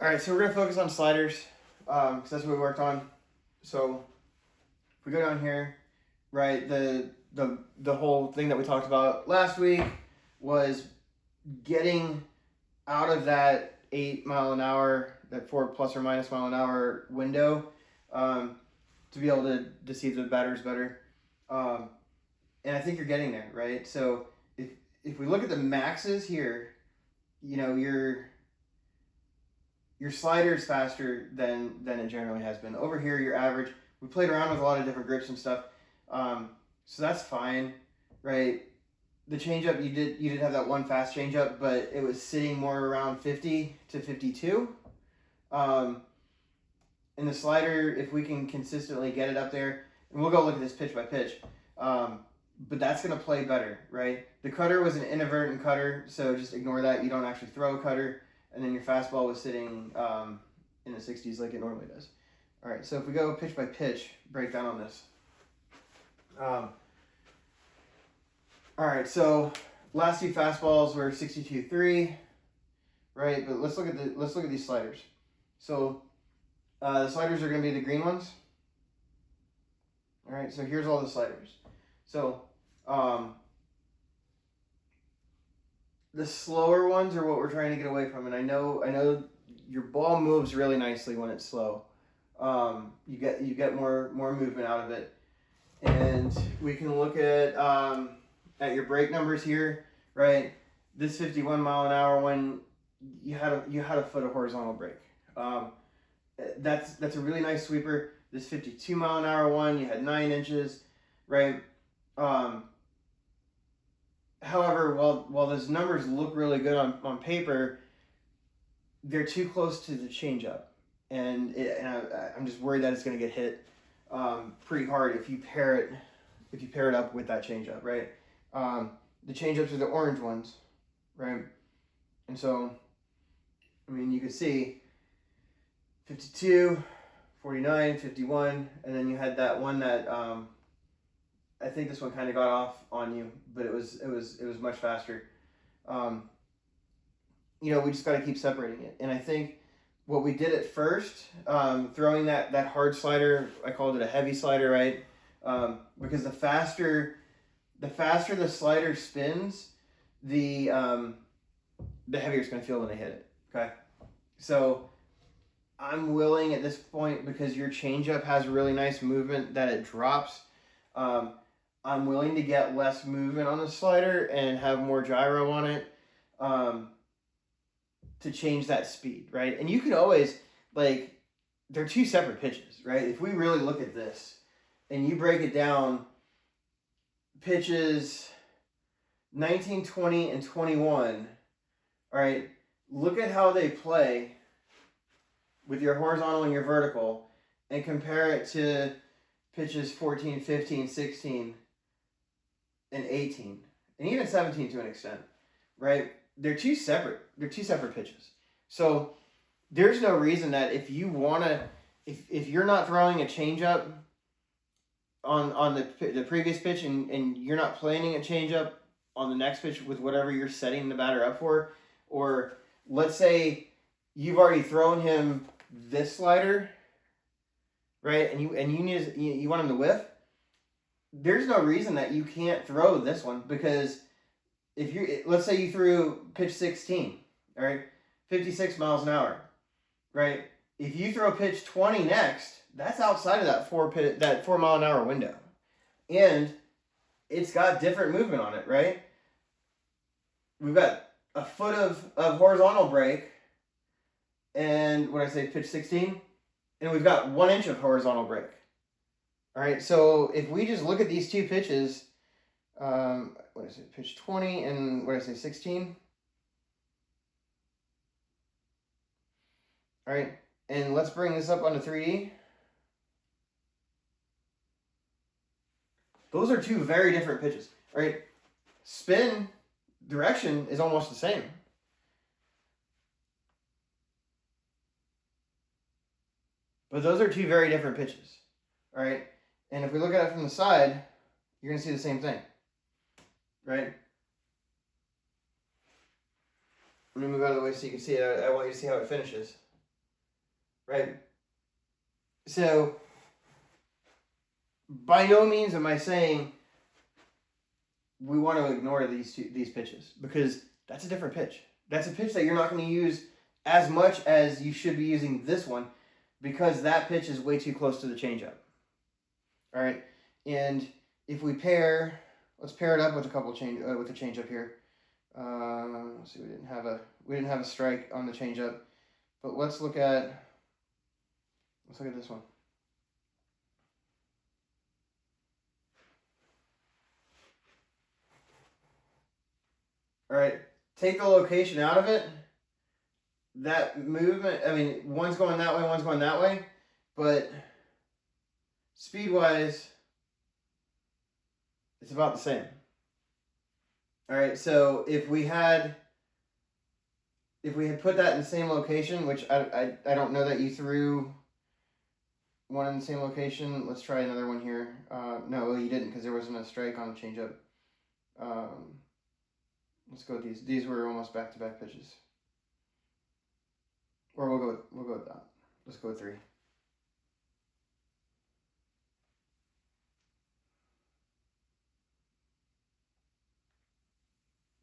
All right, so we're gonna focus on sliders, because that's what we worked on. So if we go down here, right, the whole thing that we talked about last week was getting out of that 8 mile an hour, that 4 plus or minus mile an hour window, to be able to deceive the batters better. And I think you're getting there, right? So if we look at the maxes here, you know, your slider is faster than it generally has been. Over here, your average. We played around with a lot of different grips and stuff, so that's fine, right? The changeup, you did have that one fast changeup, but it was sitting more around 50 to 52. In the slider, if we can consistently get it up there, and we'll go look at this pitch by pitch, but that's going to play better, right? The cutter was an inadvertent cutter, so just ignore that. You don't actually throw a cutter. And then your fastball was sitting in the 60s like it normally does. All right, so if we go pitch by pitch, break down on this. All right, so last two fastballs were 62.3, right? But let's look at these sliders. So the sliders are going to be the green ones. All right, so here's all the sliders. So the slower ones are what we're trying to get away from, and I know your ball moves really nicely when it's slow. You get more movement out of it, and we can look at your break numbers here, right? This 51 mile an hour one, you had a foot of horizontal break. That's a really nice sweeper. This 52 mile an hour one, you had 9 inches, right? However, while those numbers look really good on paper, they're too close to the changeup, and I'm just worried that it's going to get hit pretty hard if you pair it up with that changeup, right? The changeups are the orange ones, right? And so, I mean, you can see 52, 49, 51, and then you had that one that I think this one kind of got off on you, but it was much faster. You know, we just got to keep separating it. And I think what we did at first, throwing that hard slider, I called it a heavy slider, right? Because the faster the slider spins, the heavier it's going to feel when they hit it. Okay, so I'm willing at this point, because your changeup has really nice movement that it drops. I'm willing to get less movement on the slider and have more gyro on it to change that speed, right? And you can always, like, they're two separate pitches, right? If we really look at this and you break it down, pitches 19, 20, and 21, all right, look at how they play with your horizontal and your vertical and compare it to pitches 14, 15, 16, and 18, and even 17 to an extent, right? They're two separate pitches. So there's no reason that if you want to, if you're not throwing a changeup on the previous pitch and you're not planning a changeup on the next pitch with whatever you're setting the batter up for, or let's say you've already thrown him this slider, right? And you want him to whiff. There's no reason that you can't throw this one, because let's say you threw pitch 16, all right, 56 miles an hour, right? If you throw pitch 20 next, that's outside of that 4 mile an hour window, and it's got different movement on it, right? We've got a foot of horizontal break, and what I say, pitch 16, and we've got 1 inch of horizontal break. All right, so if we just look at these two pitches, what is it, pitch 20 and what did I say, 16? All right, and let's bring this up onto 3D. Those are two very different pitches, right? Spin direction is almost the same. But those are two very different pitches, all right? And if we look at it from the side, you're going to see the same thing, right? Let me move out of the way so you can see it. I want you to see how it finishes. right? So by no means am I saying we want to ignore these pitches, because that's a different pitch. That's a pitch that you're not going to use as much as you should be using this one, because that pitch is way too close to the changeup. All right, and if we let's pair it up with a couple with the changeup here. Let's see, we didn't have a strike on the changeup, but let's look at this one. All right, take the location out of it. That movement, I mean, one's going that way, one's going that way, but speed-wise, it's about the same. All right, so if we had put that in the same location, which I don't know that you threw one in the same location. Let's try another one here. No, you didn't, because there wasn't a strike on the changeup. Let's go with these. These were almost back-to-back pitches. Or we'll go with that. Let's go with 3.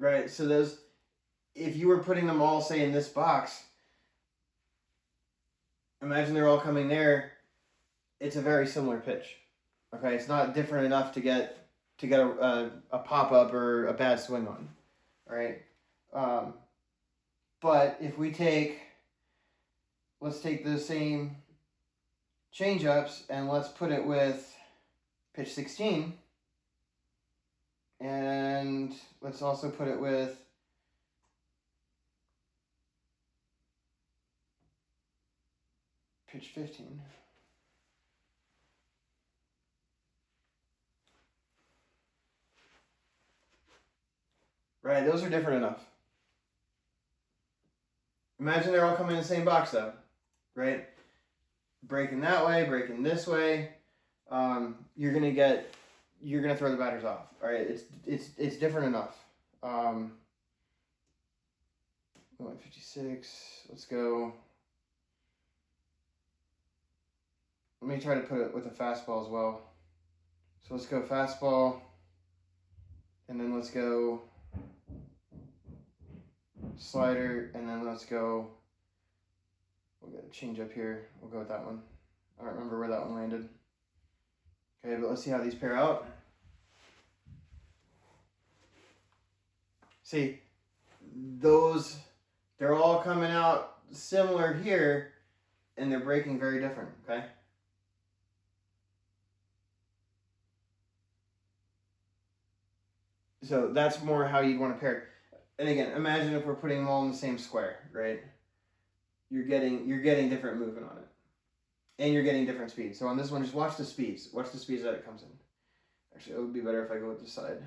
Right, so those, if you were putting them all, say, in this box, imagine they're all coming there. It's a very similar pitch. Okay, it's not different enough to get a pop-up or a bad swing on. All right, but if we let's take the same change-ups and let's put it with pitch 16, and let's also put it with pitch 15. Right, those are different enough. Imagine they're all coming in the same box though, right? Breaking that way, breaking this way. You're gonna throw the batters off. All right, it's different enough. 156. Let's go. Let me try to put it with a fastball as well. So let's go fastball, and then let's go slider, and then let's go. We'll get a change up here. We'll go with that one. I don't remember where that one landed. Okay, but let's see how these pair out. See, they're all coming out similar here, and they're breaking very different, okay? So that's more how you'd want to pair it. And again, imagine if we're putting them all in the same square, right? You're getting different movement on it. And you're getting different speeds. So on this one, just watch the speeds. Watch the speeds that it comes in. Actually, it would be better if I go with this side.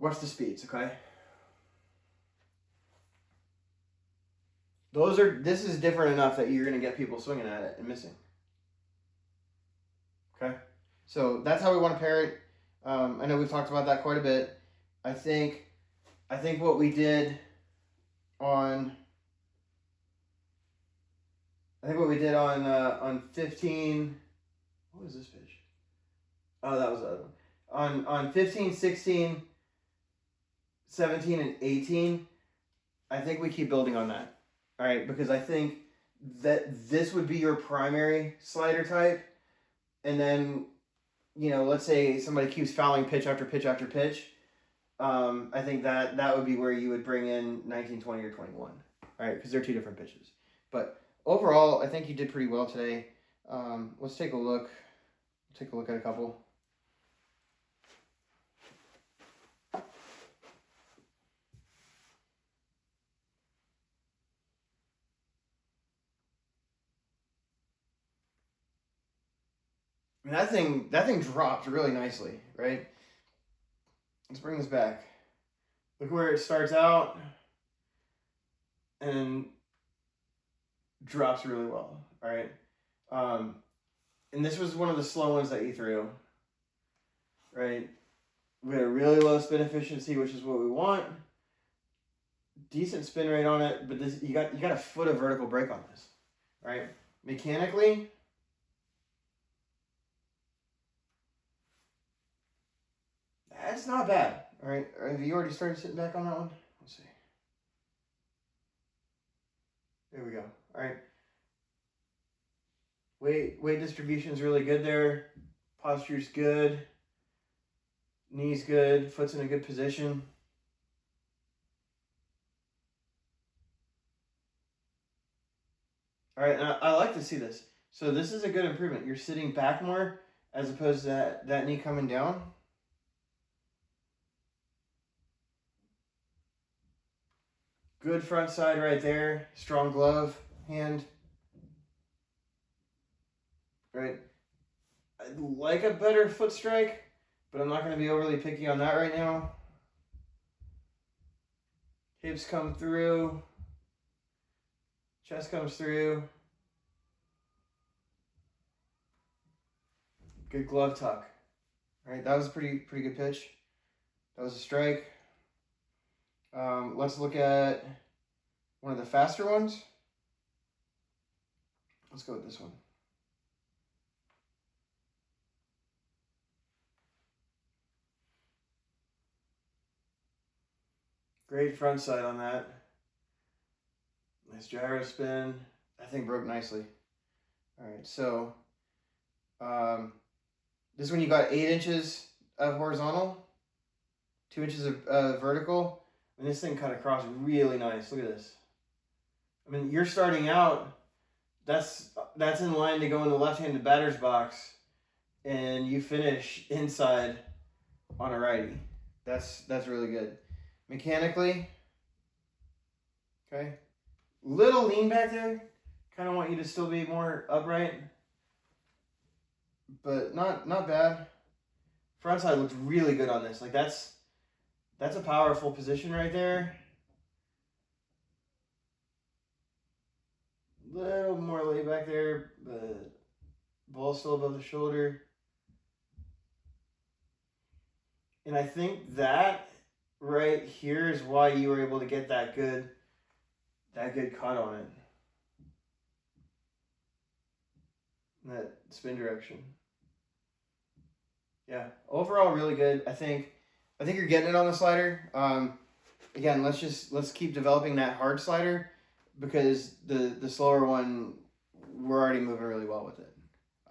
Watch the speeds, okay? This is different enough that you're going to get people swinging at it and missing. Okay? So that's how we want to pair it. I know we've talked about that quite a bit. I think what we did on 15. What was this pitch? Oh, that was the other one. On 15, 16, 17, and 18, I think we keep building on that. All right, because I think that this would be your primary slider type, and then, let's say somebody keeps fouling pitch after pitch after pitch. I think that would be where you would bring in 19, 20, or 21. All right, because they're two different pitches. But overall, I think you did pretty well today. Let's take a look. Take a look at a couple. I mean, that thing dropped really nicely, right? Let's bring this back. Look where it starts out and drops really well, all right? And this was one of the slow ones that you threw, right? We had a really low spin efficiency, which is what we want. Decent spin rate on it, but you got a foot of vertical break on this, All right, mechanically, that's not bad. All right, have you already started sitting back on that one? Let's see. There we go. All right. Weight distribution is really good there. Posture's good. Knee's good. Foot's in a good position. All right, and I like to see this. So this is a good improvement. You're sitting back more as opposed to that knee coming down. Good front side right there. Strong glove hand. Right. I'd like a better foot strike, but I'm not going to be overly picky on that right now. Hips come through. Chest comes through. Good glove tuck. All right, that was a pretty good pitch. That was a strike. Let's look at one of the faster ones. Let's go with this one. Great front side on that. Nice gyro spin. That thing broke nicely. All right, so this one you got 8 inches of horizontal, 2 inches of vertical, and this thing cut across really nice. Look at this. I mean, you're starting out, that's in line to go in the left-handed batter's box, and you finish inside on a righty. That's really good. Mechanically, okay, little lean back there. Kind of want you to still be more upright, but not bad. Front side looks really good on this. Like that's a powerful position right there. Little more lay back there, but ball still above the shoulder. And I think that right here is why you were able to get that good cut on it. That spin direction. Yeah, overall really good. I think you're getting it on the slider. Again, let's keep developing that hard slider because the slower one, we're already moving really well with it.